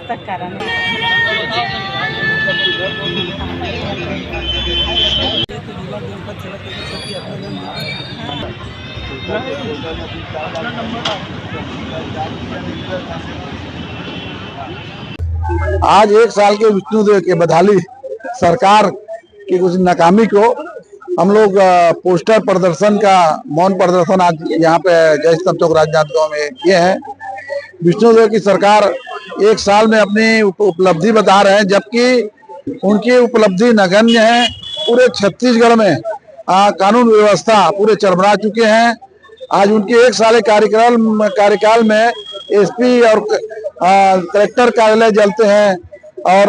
पुस्तक कारण आज 1 साल के विष्णुदेव के बदहाली सरकार की कुछ नाकामी को हम लोग पोस्टर प्रदर्शन का मौन प्रदर्शन आज यहाँ पे जय स्तंभ चौक राजनांदगांव में किए हैं। विष्णुदेव की सरकार 1 साल में अपनी उपलब्धि बता रहे हैं, जबकि उनकी उपलब्धि नगण्य है। पूरे छत्तीसगढ़ में कानून व्यवस्था पूरे चरमरा चुके हैं। आज उनके 1 साल कार्यकाल में एसपी और कलेक्टर कार्यालय जलते हैं और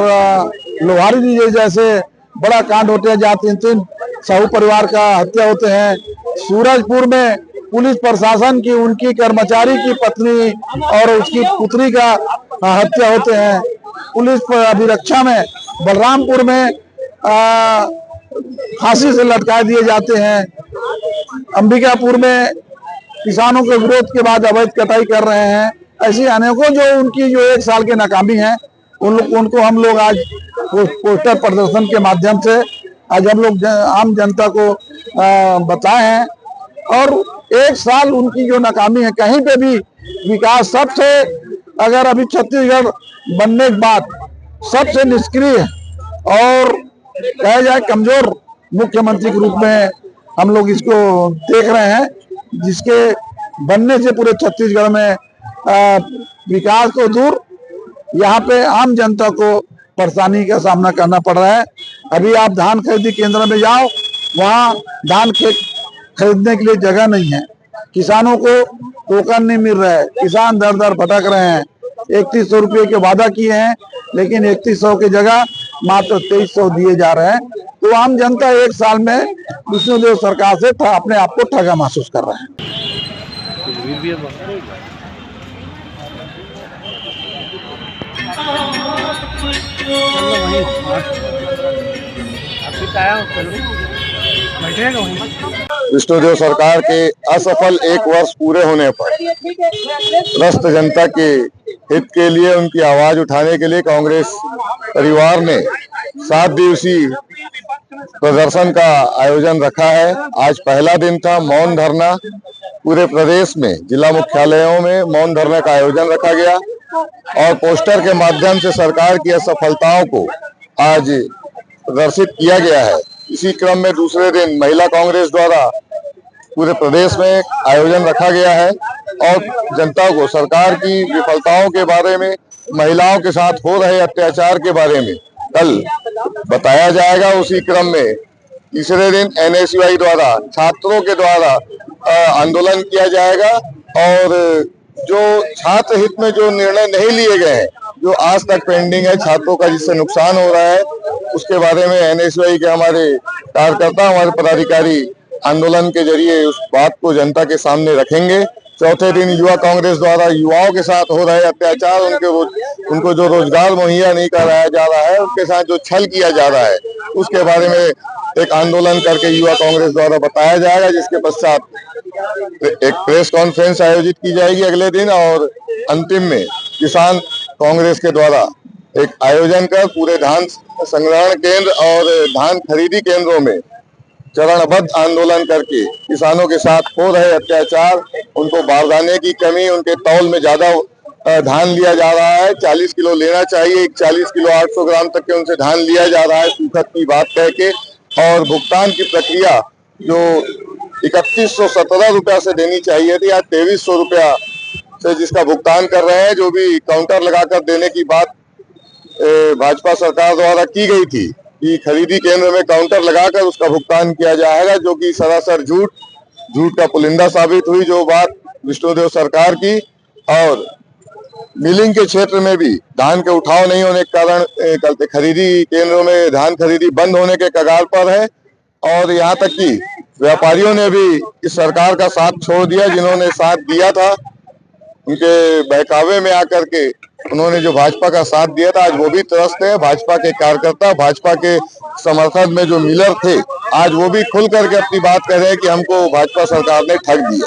लोहारी जी जैसे बड़ा कांड होते हैं, जहाँ 3 साहू परिवार का हत्या होते हैं। सूरजपुर में पुलिस प्रशासन की उनकी कर्मचारी की पत्नी और उसकी पुत्री का हत्या होते हैं। पुलिस अभिरक्षा में बलरामपुर में फांसी से लटका दिए जाते हैं। अंबिकापुर में किसानों के विरोध के बाद अवैध कटाई कर रहे हैं। ऐसी अनेकों जो उनकी 1 साल के नाकामी हैं, उनको हम लोग आज पोस्टर प्रदर्शन के माध्यम से आज हम लोग आम जनता को बताए हैं। और 1 साल उनकी जो नाकामी है, कहीं पे भी विकास, सबसे अगर अभी छत्तीसगढ़ बनने के बाद सबसे निष्क्रिय और कहा जाए कमजोर मुख्यमंत्री के रूप में हम लोग इसको देख रहे हैं, जिसके बनने से पूरे छत्तीसगढ़ में विकास तो दूर, यहाँ पे आम जनता को परेशानी का सामना करना पड़ रहा है। अभी आप धान खरीदी केंद्र में जाओ, वहाँ धान खरीदने के लिए जगह नहीं है। किसानों को टोकन नहीं मिल रहा है। किसान दर दर भटक रहे हैं। 3100 रुपये के वादा किए हैं, लेकिन 3100 की जगह मात्र 2300 दिए जा रहे हैं। तो आम जनता 1 साल में विष्णुदेव सरकार से अपने आप को ठगा महसूस कर रहे हैं। विष्णुदेव सरकार के असफल 1 वर्ष पूरे होने पर ग्रस्त जनता के हित के लिए, उनकी आवाज उठाने के लिए कांग्रेस परिवार ने 7 दिवसीय प्रदर्शन का आयोजन रखा है। आज पहला दिन था मौन धरना। पूरे प्रदेश में जिला मुख्यालयों में मौन धरने का आयोजन रखा गया और पोस्टर के माध्यम से सरकार की असफलताओं को आज प्रदर्शित किया गया है। इसी क्रम में दूसरे दिन महिला कांग्रेस द्वारा पूरे प्रदेश में आयोजन रखा गया है और जनता को सरकार की विफलताओं के बारे में, महिलाओं के साथ हो रहे अत्याचार के बारे में कल बताया जाएगा। उसी क्रम में तीसरे दिन NSUI द्वारा छात्रों के द्वारा आंदोलन किया जाएगा और जो छात्र हित में जो निर्णय नहीं लिए गए हैं, जो आज तक पेंडिंग है छात्रों का, जिससे नुकसान हो रहा है, उसके बारे में NSUI के हमारे कार्यकर्ता, हमारे पदाधिकारी आंदोलन के जरिए उस बात को जनता के सामने रखेंगे। चौथे दिन युवा कांग्रेस द्वारा युवाओं के साथ हो रहे अत्याचार, उनको जो रोजगार मुहैया नहीं कराया जा रहा है, उनके साथ जो छल किया जा रहा है, उसके बारे में एक आंदोलन करके युवा कांग्रेस द्वारा बताया जाएगा, जिसके पश्चात एक प्रेस कॉन्फ्रेंस आयोजित की जाएगी अगले दिन और अंतिम में किसान कांग्रेस के द्वारा एक आयोजन कर पूरे धान संग्रहण केंद्र और धान खरीदी केंद्रों में चरणबद्ध आंदोलन करके किसानों के साथ हो रहे अत्याचार, उनको बारदाने की कमी, उनके तौल में ज्यादा धान लिया जा रहा है, 40 किलो लेना चाहिए, 40 किलो 800 ग्राम तक के उनसे धान लिया जा रहा है सूखत की बात कह के, और भुगतान की प्रक्रिया जो 3117 रुपया से देनी चाहिए थी, आज 2300 रुपया से जिसका भुगतान कर रहे हैं। जो भी काउंटर लगाकर देने की बात भाजपा सरकार द्वारा की गई थी कि खरीदी केंद्र में काउंटर लगाकर उसका भुगतान किया जाएगा, जो कि सरासर झूठ का पुलिंदा साबित हुई जो बात विष्णुदेव सरकार की। और मिलिंग के क्षेत्र में भी धान के उठाव नहीं होने के कारण खरीदी केंद्रों में धान खरीदी बंद होने के कगार पर है और यहाँ तक कि व्यापारियों ने भी इस सरकार का साथ छोड़ दिया। जिन्होंने साथ दिया था, उनके बहकावे में आकर के उन्होंने जो भाजपा का साथ दिया था, आज वो भी त्रस्त है। भाजपा के कार्यकर्ता, भाजपा के समर्थन में जो मिलर थे, आज वो भी खुल करके अपनी बात कर रहे हैं कि हमको भाजपा सरकार ने ठग दिया।